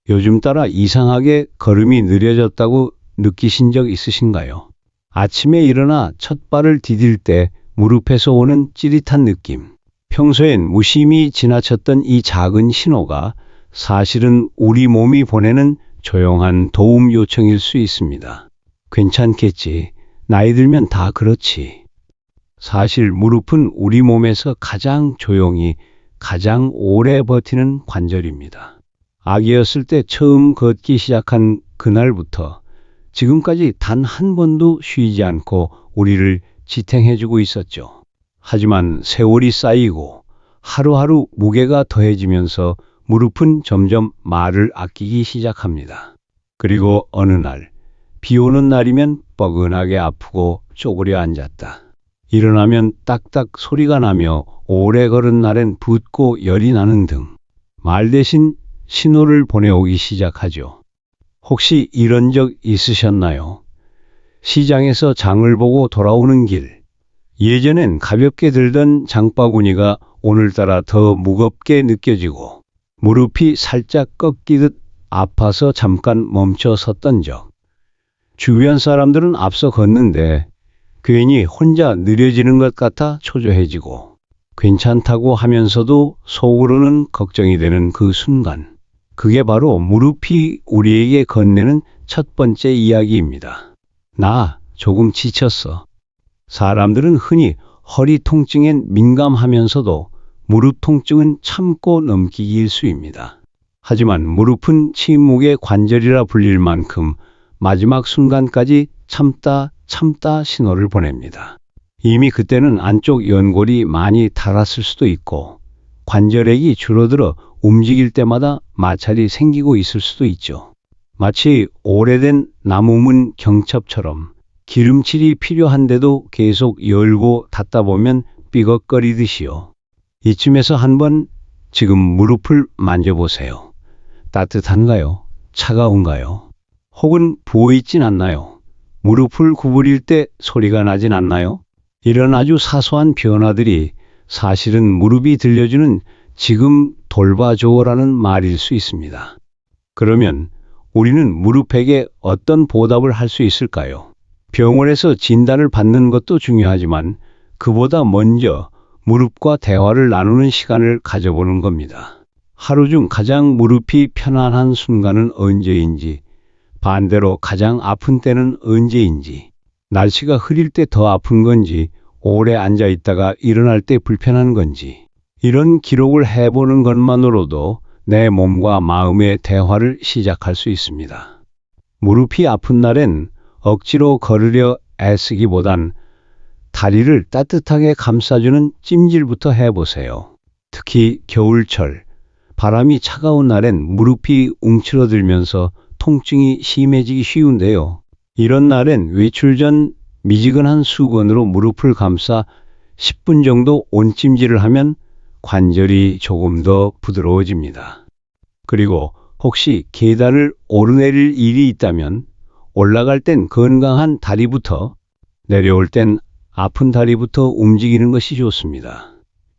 요즘 따라 이상하게 걸음이 느려졌다고 느끼신 적 있으신가요? 아침에 일어나 첫 발을 디딜 때 무릎에서 오는 찌릿한 느낌. 평소엔 무심히 지나쳤던 이 작은 신호가 사실은 우리 몸이 보내는 조용한 도움 요청일 수 있습니다. 괜찮겠지. 나이 들면 다 그렇지. 사실 무릎은 우리 몸에서 가장 조용히, 가장 오래 버티는 관절입니다. 아기였을 때 처음 걷기 시작한 그날부터 지금까지 단 한 번도 쉬지 않고 우리를 지탱해주고 있었죠. 하지만 세월이 쌓이고 하루하루 무게가 더해지면서 무릎은 점점 말을 아끼기 시작합니다. 그리고 어느 날, 비 오는 날이면 뻐근하게 아프고 쪼그려 앉았다. 일어나면 딱딱 소리가 나며 오래 걸은 날엔 붓고 열이 나는 등 말 대신 신호를 보내오기 시작하죠. 혹시 이런 적 있으셨나요? 시장에서 장을 보고 돌아오는 길. 예전엔 가볍게 들던 장바구니가 오늘따라 더 무겁게 느껴지고 무릎이 살짝 꺾이듯 아파서 잠깐 멈춰 섰던 적. 주변 사람들은 앞서 걷는데 괜히 혼자 느려지는 것 같아 초조해지고 괜찮다고 하면서도 속으로는 걱정이 되는 그 순간. 그게 바로 무릎이 우리에게 건네는 첫 번째 이야기입니다. 나 조금 지쳤어. 사람들은 흔히 허리 통증엔 민감하면서도 무릎 통증은 참고 넘기기 일쑤입니다. 하지만 무릎은 침묵의 관절이라 불릴 만큼 마지막 순간까지 참다 신호를 보냅니다. 이미 그때는 안쪽 연골이 많이 닳았을 수도 있고 관절액이 줄어들어 움직일 때마다 마찰이 생기고 있을 수도 있죠. 마치 오래된 나무문 경첩처럼 기름칠이 필요한데도 계속 열고 닫다 보면 삐걱거리듯이요. 이쯤에서 한번 지금 무릎을 만져보세요. 따뜻한가요? 차가운가요? 혹은 부어있진 않나요? 무릎을 구부릴 때 소리가 나진 않나요? 이런 아주 사소한 변화들이 사실은 무릎이 들려주는 지금 돌봐줘라는 말일 수 있습니다. 그러면 우리는 무릎에게 어떤 보답을 할 수 있을까요? 병원에서 진단을 받는 것도 중요하지만 그보다 먼저 무릎과 대화를 나누는 시간을 가져보는 겁니다. 하루 중 가장 무릎이 편안한 순간은 언제인지, 반대로 가장 아픈 때는 언제인지, 날씨가 흐릴 때 더 아픈 건지, 오래 앉아 있다가 일어날 때 불편한 건지, 이런 기록을 해보는 것만으로도 내 몸과 마음의 대화를 시작할 수 있습니다. 무릎이 아픈 날엔 억지로 걸으려 애쓰기보단 다리를 따뜻하게 감싸주는 찜질부터 해보세요. 특히 겨울철, 바람이 차가운 날엔 무릎이 움츠러들면서 통증이 심해지기 쉬운데요. 이런 날엔 외출 전 미지근한 수건으로 무릎을 감싸 10분 정도 온찜질을 하면 관절이 조금 더 부드러워집니다. 그리고 혹시 계단을 오르내릴 일이 있다면 올라갈 땐 건강한 다리부터, 내려올 땐 아픈 다리부터 움직이는 것이 좋습니다.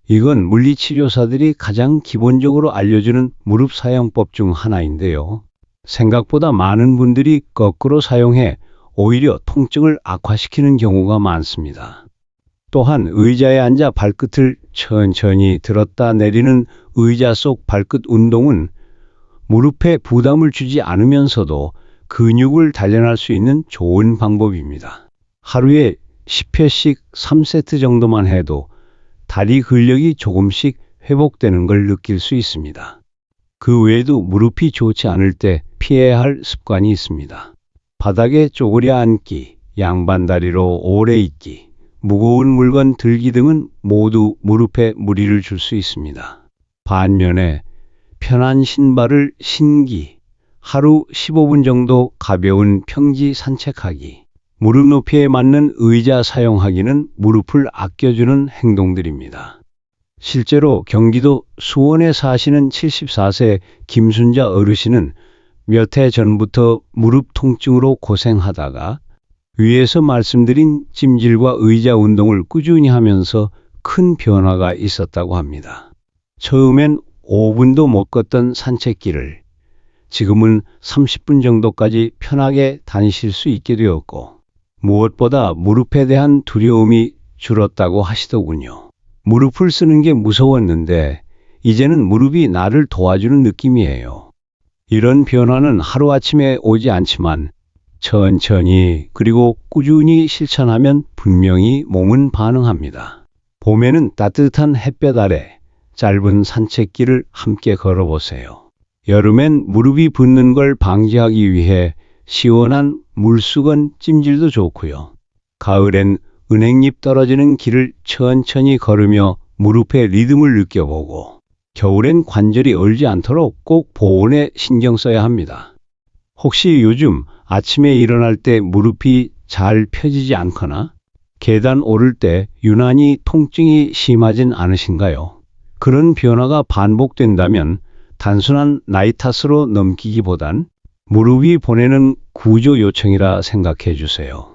이건 물리치료사들이 가장 기본적으로 알려주는 무릎 사용법 중 하나인데요. 생각보다 많은 분들이 거꾸로 사용해 오히려 통증을 악화시키는 경우가 많습니다. 또한 의자에 앉아 발끝을 천천히 들었다 내리는 의자 속 발끝 운동은 무릎에 부담을 주지 않으면서도 근육을 단련할 수 있는 좋은 방법입니다. 하루에 10회씩 3세트 정도만 해도 다리 근력이 조금씩 회복되는 걸 느낄 수 있습니다. 그 외에도 무릎이 좋지 않을 때 피해야 할 습관이 있습니다. 바닥에 쪼그려 앉기, 양반다리로 오래 있기, 무거운 물건 들기 등은 모두 무릎에 무리를 줄 수 있습니다. 반면에 편한 신발을 신기, 하루 15분 정도 가벼운 평지 산책하기, 무릎 높이에 맞는 의자 사용하기는 무릎을 아껴주는 행동들입니다. 실제로 경기도 수원에 사시는 74세 김순자 어르신은 몇 해 전부터 무릎 통증으로 고생하다가 위에서 말씀드린 찜질과 의자 운동을 꾸준히 하면서 큰 변화가 있었다고 합니다. 처음엔 5분도 못 걷던 산책길을 지금은 30분 정도까지 편하게 다니실 수 있게 되었고, 무엇보다 무릎에 대한 두려움이 줄었다고 하시더군요. 무릎을 쓰는 게 무서웠는데, 이제는 무릎이 나를 도와주는 느낌이에요. 이런 변화는 하루아침에 오지 않지만, 천천히 그리고 꾸준히 실천하면 분명히 몸은 반응합니다. 봄에는 따뜻한 햇볕 아래 짧은 산책길을 함께 걸어보세요. 여름엔 무릎이 붓는 걸 방지하기 위해 시원한 물수건 찜질도 좋고요. 가을엔 은행잎 떨어지는 길을 천천히 걸으며 무릎의 리듬을 느껴보고, 겨울엔 관절이 얼지 않도록 꼭 보온에 신경 써야 합니다. 혹시 요즘 아침에 일어날 때 무릎이 잘 펴지지 않거나 계단 오를 때 유난히 통증이 심하진 않으신가요? 그런 변화가 반복된다면 단순한 나이 탓으로 넘기기보단 무릎이 보내는 구조 요청이라 생각해 주세요.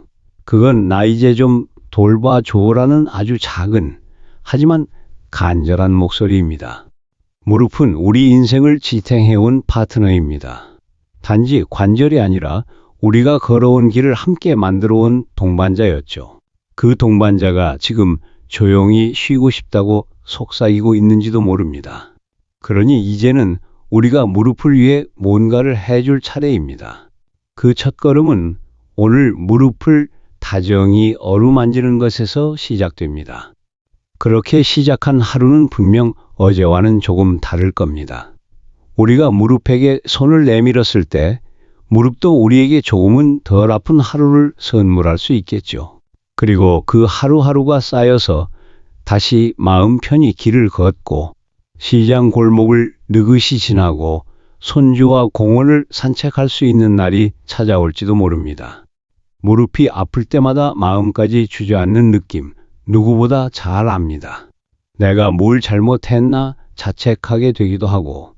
그건 나 이제 좀 돌봐줘라는 아주 작은, 하지만 간절한 목소리입니다. 무릎은 우리 인생을 지탱해온 파트너입니다. 단지 관절이 아니라 우리가 걸어온 길을 함께 만들어온 동반자였죠. 그 동반자가 지금 조용히 쉬고 싶다고 속삭이고 있는지도 모릅니다. 그러니 이제는 우리가 무릎을 위해 뭔가를 해줄 차례입니다. 그 첫걸음은 오늘 무릎을 다정히 어루만지는 것에서 시작됩니다. 그렇게 시작한 하루는 분명 어제와는 조금 다를 겁니다. 우리가 무릎에게 손을 내밀었을 때 무릎도 우리에게 조금은 덜 아픈 하루를 선물할 수 있겠죠. 그리고 그 하루하루가 쌓여서 다시 마음 편히 길을 걷고 시장 골목을 느긋이 지나고 손주와 공원을 산책할 수 있는 날이 찾아올지도 모릅니다. 무릎이 아플 때마다 마음까지 주저앉는 느낌, 누구보다 잘 압니다. 내가 뭘 잘못했나 자책하게 되기도 하고,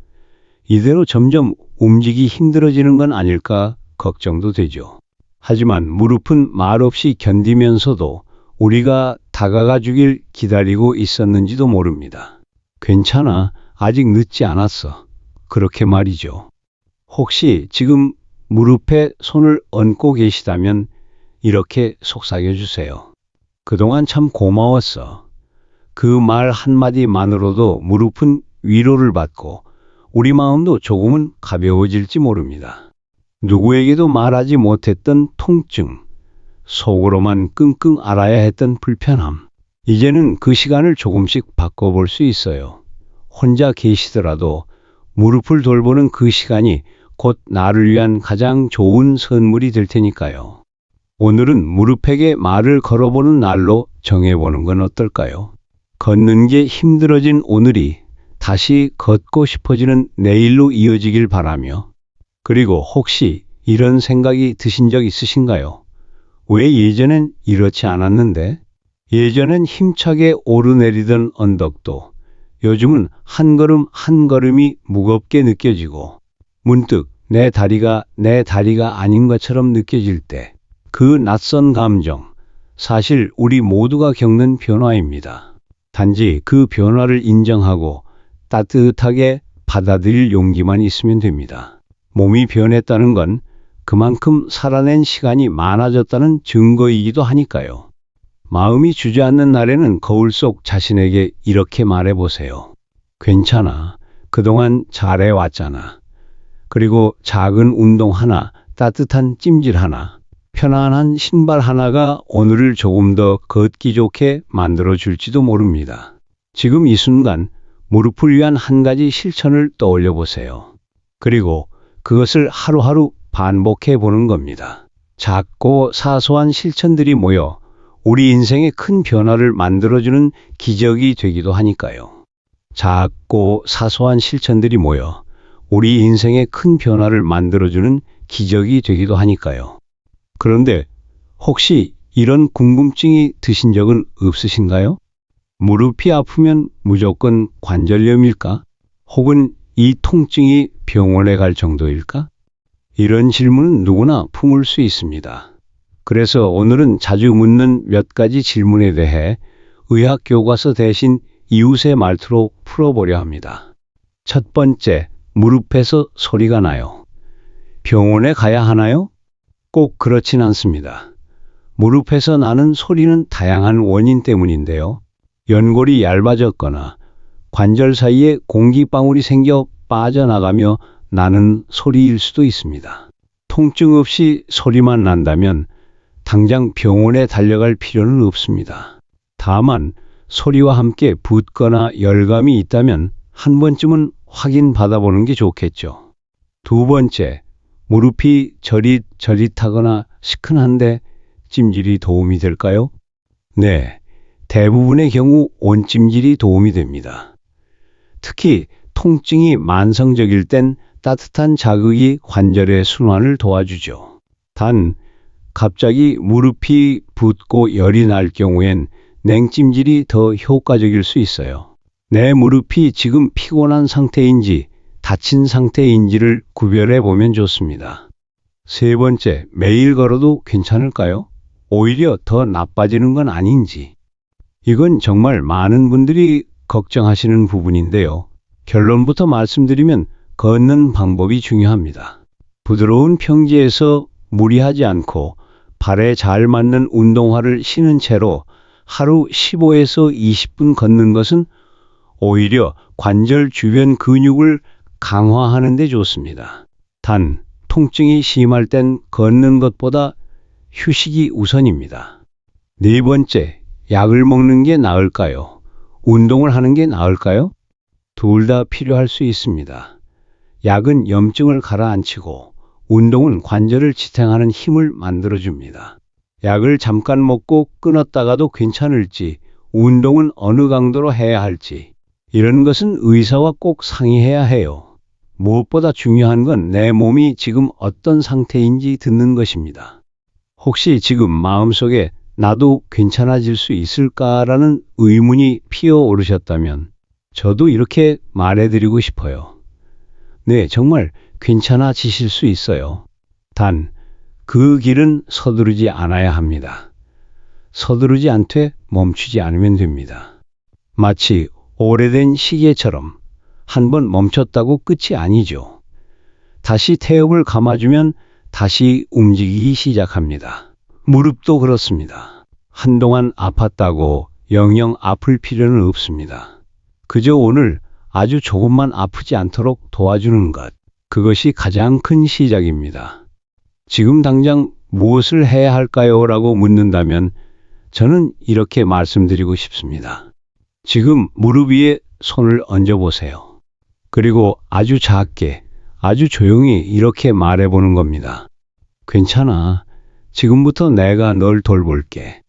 이대로 점점 움직이기 힘들어지는 건 아닐까 걱정도 되죠. 하지만 무릎은 말없이 견디면서도 우리가 다가가 주길 기다리고 있었는지도 모릅니다. 괜찮아, 아직 늦지 않았어. 그렇게 말이죠. 혹시 지금 무릎에 손을 얹고 계시다면 이렇게 속삭여 주세요. 그동안 참 고마웠어. 그 말 한마디만으로도 무릎은 위로를 받고 우리 마음도 조금은 가벼워질지 모릅니다. 누구에게도 말하지 못했던 통증, 속으로만 끙끙 앓아야 했던 불편함, 이제는 그 시간을 조금씩 바꿔볼 수 있어요. 혼자 계시더라도 무릎을 돌보는 그 시간이 곧 나를 위한 가장 좋은 선물이 될 테니까요. 오늘은 무릎에게 말을 걸어보는 날로 정해보는 건 어떨까요? 걷는 게 힘들어진 오늘이 다시 걷고 싶어지는 내일로 이어지길 바라며, 그리고 혹시 이런 생각이 드신 적 있으신가요? 왜 예전엔 이렇지 않았는데? 예전엔 힘차게 오르내리던 언덕도 요즘은 한 걸음 한 걸음이 무겁게 느껴지고 문득 내 다리가 아닌 것처럼 느껴질 때 그 낯선 감정, 사실 우리 모두가 겪는 변화입니다. 단지 그 변화를 인정하고 따뜻하게 받아들일 용기만 있으면 됩니다. 몸이 변했다는 건 그만큼 살아낸 시간이 많아졌다는 증거이기도 하니까요. 마음이 주저앉는 날에는 거울 속 자신에게 이렇게 말해보세요. 괜찮아. 그동안 잘해왔잖아. 그리고 작은 운동 하나, 따뜻한 찜질 하나, 편안한 신발 하나가 오늘을 조금 더 걷기 좋게 만들어줄지도 모릅니다. 지금 이 순간 무릎을 위한 한 가지 실천을 떠올려 보세요. 그리고 그것을 하루하루 반복해 보는 겁니다. 작고 사소한 실천들이 모여 우리 인생에 큰 변화를 만들어주는 기적이 되기도 하니까요. 작고 사소한 실천들이 모여 우리 인생에 큰 변화를 만들어주는 기적이 되기도 하니까요. 그런데 혹시 이런 궁금증이 드신 적은 없으신가요? 무릎이 아프면 무조건 관절염일까? 혹은 이 통증이 병원에 갈 정도일까? 이런 질문은 누구나 품을 수 있습니다. 그래서 오늘은 자주 묻는 몇 가지 질문에 대해 의학 교과서 대신 이웃의 말투로 풀어보려 합니다. 첫 번째, 무릎에서 소리가 나요. 병원에 가야 하나요? 꼭 그렇진 않습니다. 무릎에서 나는 소리는 다양한 원인 때문인데요. 연골이 얇아졌거나 관절 사이에 공기방울이 생겨 빠져나가며 나는 소리일 수도 있습니다. 통증 없이 소리만 난다면 당장 병원에 달려갈 필요는 없습니다. 다만 소리와 함께 붓거나 열감이 있다면 한 번쯤은 확인 받아보는 게 좋겠죠. 두 번째, 무릎이 저릿저릿하거나 시큰한데 찜질이 도움이 될까요? 네, 대부분의 경우 온찜질이 도움이 됩니다. 특히 통증이 만성적일 땐 따뜻한 자극이 관절의 순환을 도와주죠. 단, 갑자기 무릎이 붓고 열이 날 경우엔 냉찜질이 더 효과적일 수 있어요. 내 무릎이 지금 피곤한 상태인지 다친 상태인지를 구별해 보면 좋습니다. 세 번째, 매일 걸어도 괜찮을까요? 오히려 더 나빠지는 건 아닌지. 이건 정말 많은 분들이 걱정하시는 부분인데요. 결론부터 말씀드리면 걷는 방법이 중요합니다. 부드러운 평지에서 무리하지 않고 발에 잘 맞는 운동화를 신은 채로 하루 15에서 20분 걷는 것은 오히려 관절 주변 근육을 강화하는 데 좋습니다. 단, 통증이 심할 땐 걷는 것보다 휴식이 우선입니다. 네 번째, 약을 먹는 게 나을까요? 운동을 하는 게 나을까요? 둘 다 필요할 수 있습니다. 약은 염증을 가라앉히고 운동은 관절을 지탱하는 힘을 만들어줍니다. 약을 잠깐 먹고 끊었다가도 괜찮을지, 운동은 어느 강도로 해야 할지, 이런 것은 의사와 꼭 상의해야 해요. 무엇보다 중요한 건 내 몸이 지금 어떤 상태인지 듣는 것입니다. 혹시 지금 마음속에 나도 괜찮아질 수 있을까라는 의문이 피어오르셨다면 저도 이렇게 말해드리고 싶어요. 네, 정말 괜찮아지실 수 있어요. 단, 그 길은 서두르지 않아야 합니다. 서두르지 않되 멈추지 않으면 됩니다. 마치 오래된 시계처럼 한번 멈췄다고 끝이 아니죠. 다시 태엽을 감아주면 다시 움직이기 시작합니다. 무릎도 그렇습니다. 한동안 아팠다고 영영 아플 필요는 없습니다. 그저 오늘 아주 조금만 아프지 않도록 도와주는 것, 그것이 가장 큰 시작입니다. 지금 당장 무엇을 해야 할까요? 라고 묻는다면 저는 이렇게 말씀드리고 싶습니다. 지금 무릎 위에 손을 얹어보세요. 그리고 아주 작게, 아주 조용히 이렇게 말해보는 겁니다. 괜찮아. 지금부터 내가 널 돌볼게.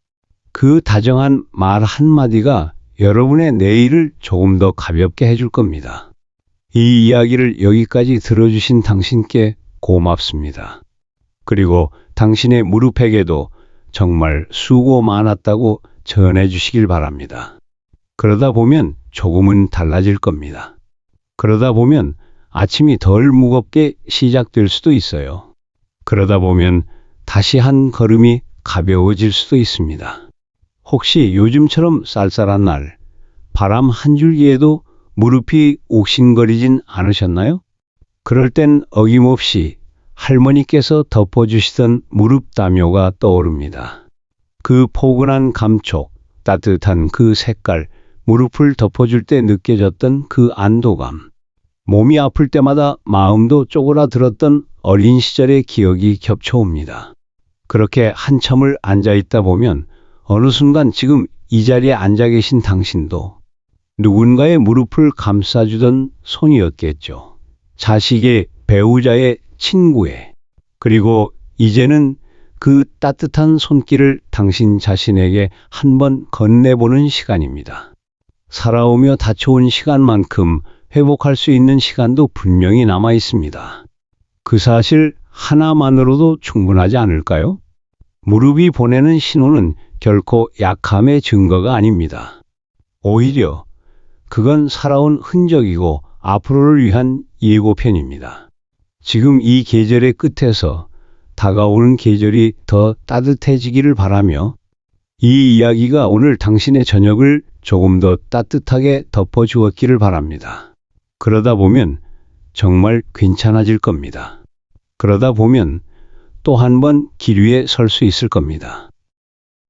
그 다정한 말 한마디가 여러분의 내일을 조금 더 가볍게 해줄 겁니다. 이 이야기를 여기까지 들어주신 당신께 고맙습니다. 그리고 당신의 무릎에게도 정말 수고 많았다고 전해주시길 바랍니다. 그러다 보면 조금은 달라질 겁니다. 그러다 보면 아침이 덜 무겁게 시작될 수도 있어요. 그러다 보면 다시 한 걸음이 가벼워질 수도 있습니다. 혹시 요즘처럼 쌀쌀한 날, 바람 한 줄기에도 무릎이 옥신거리진 않으셨나요? 그럴 땐 어김없이 할머니께서 덮어주시던 무릎 담요가 떠오릅니다. 그 포근한 감촉, 따뜻한 그 색깔, 무릎을 덮어줄 때 느껴졌던 그 안도감. 몸이 아플 때마다 마음도 쪼그라들었던 어린 시절의 기억이 겹쳐옵니다. 그렇게 한참을 앉아있다 보면 어느 순간 지금 이 자리에 앉아 계신 당신도 누군가의 무릎을 감싸주던 손이었겠죠. 자식의, 배우자의, 친구의. 그리고 이제는 그 따뜻한 손길을 당신 자신에게 한번 건네보는 시간입니다. 살아오며 다쳐온 시간만큼 회복할 수 있는 시간도 분명히 남아 있습니다. 그 사실 하나만으로도 충분하지 않을까요? 무릎이 보내는 신호는 결코 약함의 증거가 아닙니다. 오히려 그건 살아온 흔적이고 앞으로를 위한 예고편입니다. 지금 이 계절의 끝에서 다가오는 계절이 더 따뜻해지기를 바라며 이 이야기가 오늘 당신의 저녁을 조금 더 따뜻하게 덮어주었기를 바랍니다. 그러다 보면 정말 괜찮아질 겁니다. 그러다 보면 또 한 번 길 위에 설 수 있을 겁니다.